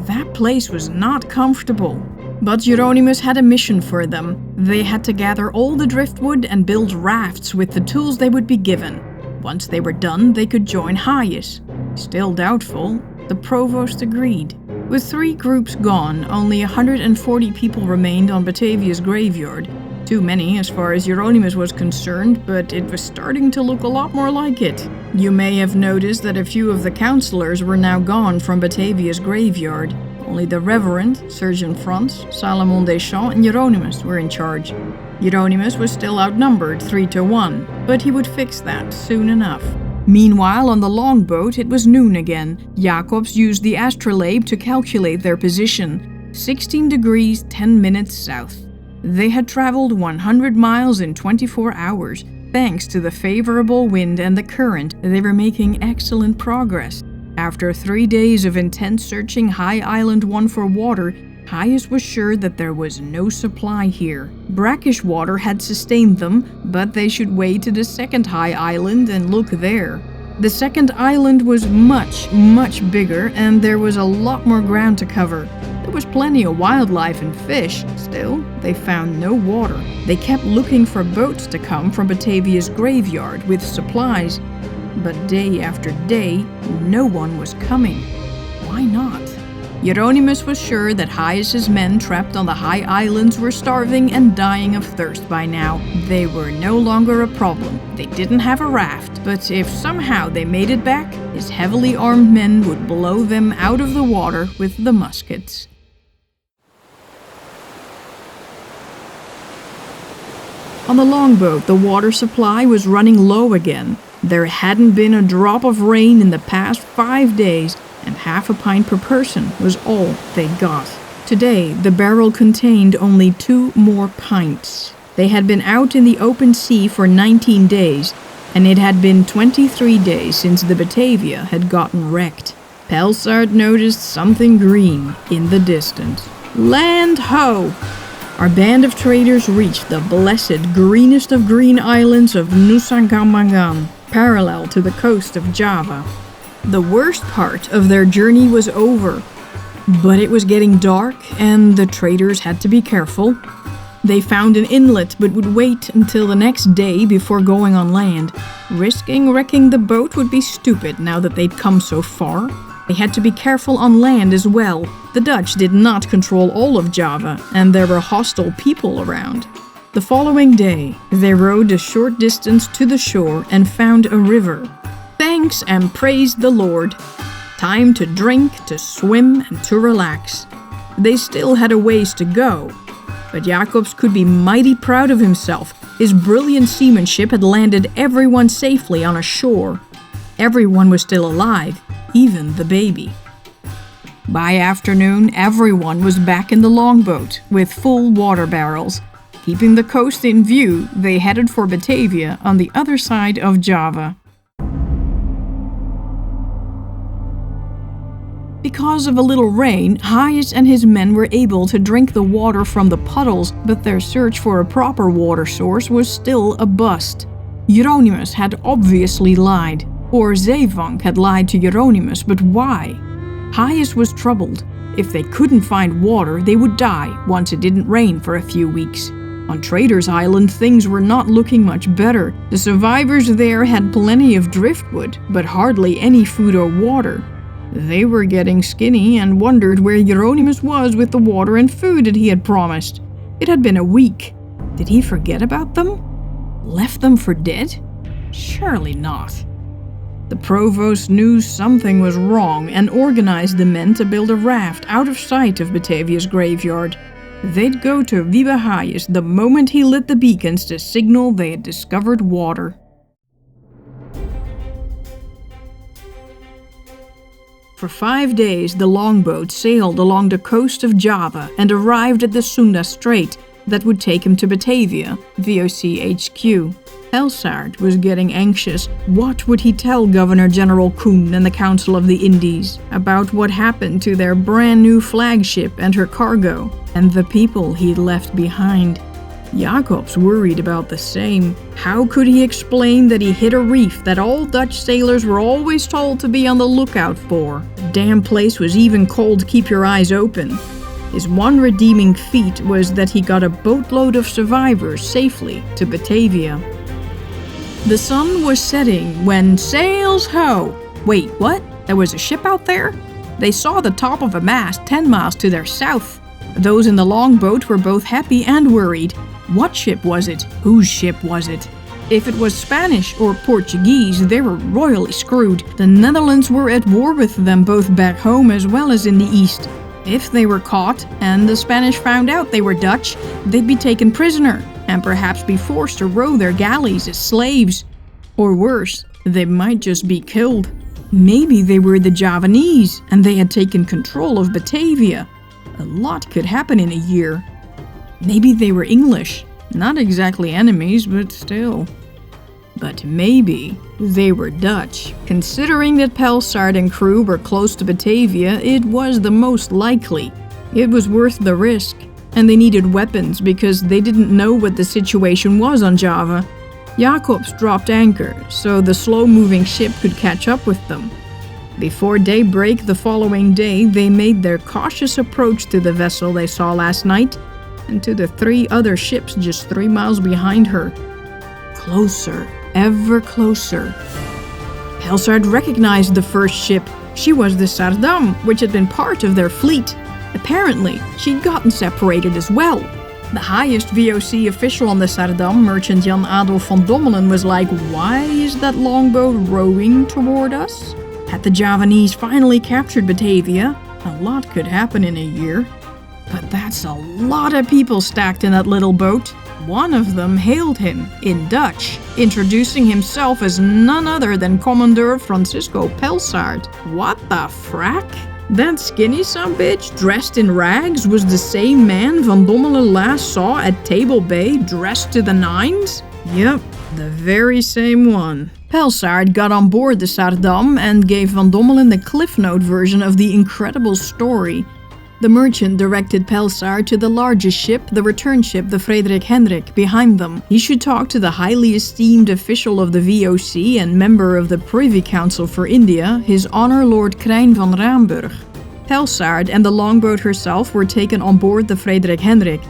That place was not comfortable. But Hieronymus had a mission for them. They had to gather all the driftwood and build rafts with the tools they would be given. Once they were done, they could join Hayes. Still doubtful, the provost agreed. With 3 groups gone, only 140 people remained on Batavia's graveyard. Too many as far as Hieronymus was concerned, but it was starting to look a lot more like it. You may have noticed that a few of the counselors were now gone from Batavia's graveyard. Only the Reverend, Surgeon Frans, Salomon Deschamps, and Hieronymus were in charge. Hieronymus was still outnumbered 3-1, but he would fix that soon enough. Meanwhile, on the longboat, it was noon again. Jacobs used the astrolabe to calculate their position. 16 degrees 10 minutes south. They had traveled 100 miles in 24 hours. Thanks to the favorable wind and the current, they were making excellent progress. After 3 days of intense searching High Island 1 for water, Hayes was sure that there was no supply here. Brackish water had sustained them, but they should wait to the second high island and look there. The second island was much, much bigger, and there was a lot more ground to cover. There was plenty of wildlife and fish. Still, they found no water. They kept looking for boats to come from Batavia's graveyard with supplies. But day after day, no one was coming. Why not? Hieronymus was sure that Hayes' men trapped on the high islands were starving and dying of thirst by now. They were no longer a problem. They didn't have a raft, but if somehow they made it back, his heavily armed men would blow them out of the water with the muskets. On the longboat, the water supply was running low again. There hadn't been a drop of rain in the past 5 days, and half a pint per person was all they got. Today, the barrel contained only 2 more pints. They had been out in the open sea for 19 days, and it had been 23 days since the Batavia had gotten wrecked. Pelsart noticed something green in the distance. Land ho! Our band of traders reached the blessed greenest of green islands of Nusa Kambangan, parallel to the coast of Java. The worst part of their journey was over, but it was getting dark and the traders had to be careful. They found an inlet but would wait until the next day before going on land. Risking wrecking the boat would be stupid now that they'd come so far. They had to be careful on land as well. The Dutch did not control all of Java, and there were hostile people around. The following day, they rowed a short distance to the shore and found a river. Thanks and praise the Lord. Time to drink, to swim, and to relax. They still had a ways to go, but Jacobs could be mighty proud of himself. His brilliant seamanship had landed everyone safely on a shore. Everyone was still alive, even the baby. By afternoon, everyone was back in the longboat with full water barrels. Keeping the coast in view, they headed for Batavia on the other side of Java. Because of a little rain, Hayes and his men were able to drink the water from the puddles, but their search for a proper water source was still a bust. Hieronymus had obviously lied, or Zeevank had lied to Hieronymus, but why? Hayes was troubled. If they couldn't find water, they would die once it didn't rain for a few weeks. On Trader's Island, things were not looking much better. The survivors there had plenty of driftwood, but hardly any food or water. They were getting skinny and wondered where Hieronymus was with the water and food that he had promised. It had been a week. Did he forget about them? Left them for dead? Surely not. The provost knew something was wrong and organized the men to build a raft out of sight of Batavia's graveyard. They'd go to Wiebe Hayes the moment he lit the beacons to signal they had discovered water. For 5 days, the longboat sailed along the coast of Java and arrived at the Sunda Strait that would take him to Batavia, VOC HQ. Pelsard was getting anxious. What would he tell Governor General Koen and the Council of the Indies about what happened to their brand new flagship and her cargo, and the people he'd left behind? Jacobs worried about the same. How could he explain that he hit a reef that all Dutch sailors were always told to be on the lookout for? The damn place was even called Keep Your Eyes Open. His one redeeming feat was that he got a boatload of survivors safely to Batavia. The sun was setting when sails ho! Wait, what? There was a ship out there? They saw the top of a mast 10 miles to their south. Those in the longboat were both happy and worried. What ship was it? Whose ship was it? If it was Spanish or Portuguese, they were royally screwed. The Netherlands were at war with them both back home as well as in the east. If they were caught and the Spanish found out they were Dutch, they'd be taken prisoner and perhaps be forced to row their galleys as slaves. Or worse, they might just be killed. Maybe they were the Javanese and they had taken control of Batavia. A lot could happen in a year. Maybe they were English. Not exactly enemies, but still. But maybe they were Dutch. Considering that Pelsard and crew were close to Batavia, it was the most likely. It was worth the risk. And they needed weapons because they didn't know what the situation was on Java. Jacobs dropped anchor, so the slow-moving ship could catch up with them. Before daybreak the following day, they made their cautious approach to the vessel they saw last night and to the 3 other ships just 3 miles behind her. Closer, ever closer. Pelsard recognized the first ship. She was the Sardam, which had been part of their fleet. Apparently, she'd gotten separated as well. The highest VOC official on the Sardam, merchant Jan Adolf van Dommelen, was like, "Why is that longboat rowing toward us?" Had the Javanese finally captured Batavia? A lot could happen in a year. But that's a lot of people stacked in that little boat. One of them hailed him in Dutch, introducing himself as none other than Commodore Francisco Pelsard. What the frack? That skinny sumbitch, dressed in rags, was the same man Van Dommelen last saw at Table Bay, dressed to the nines? Yep, the very same one. Pelsard got on board the Sardam and gave Van Dommelen the Cliff Note version of the incredible story. The merchant directed Pelsard to the largest ship, the return ship, the Frederik Hendrik, behind them. He should talk to the highly esteemed official of the VOC and member of the Privy Council for India, His Honor Lord Krijn van Raamburg. Pelsard and the longboat herself were taken on board the Frederik Hendrik.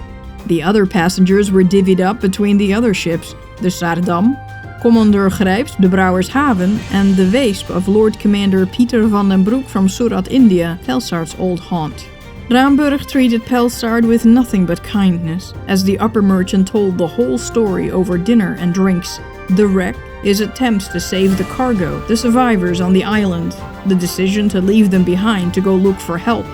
The other passengers were divvied up between the other ships, the Sardam, Commodore Grijps, de Brouwershaven, and the Weesp of Lord Commander Pieter van den Broek from Surat, India, Pelsard's old haunt. Raamburg treated Pelsard with nothing but kindness, as the upper merchant told the whole story over dinner and drinks. The wreck, his attempts to save the cargo, the survivors on the island, the decision to leave them behind to go look for help.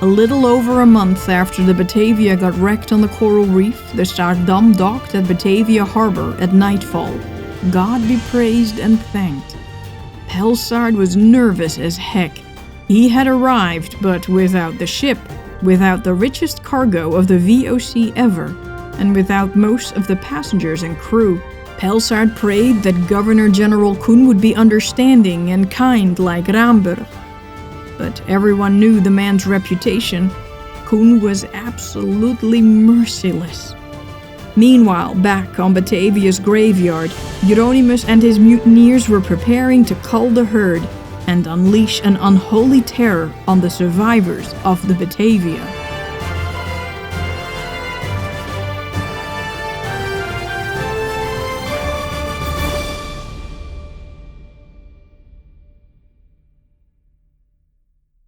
A little over a month after the Batavia got wrecked on the coral reef, the Sardam docked at Batavia Harbor at nightfall. God be praised and thanked. Pelsard was nervous as heck. He had arrived, but without the ship, without the richest cargo of the VOC ever. and without most of the passengers and crew. Pelsart prayed that Governor General Koen would be understanding and kind like Raamburg. But everyone knew the man's reputation. Koen was absolutely merciless. Meanwhile, back on Batavia's graveyard, Euronymous and his mutineers were preparing to cull the herd and unleash an unholy terror on the survivors of the Batavia.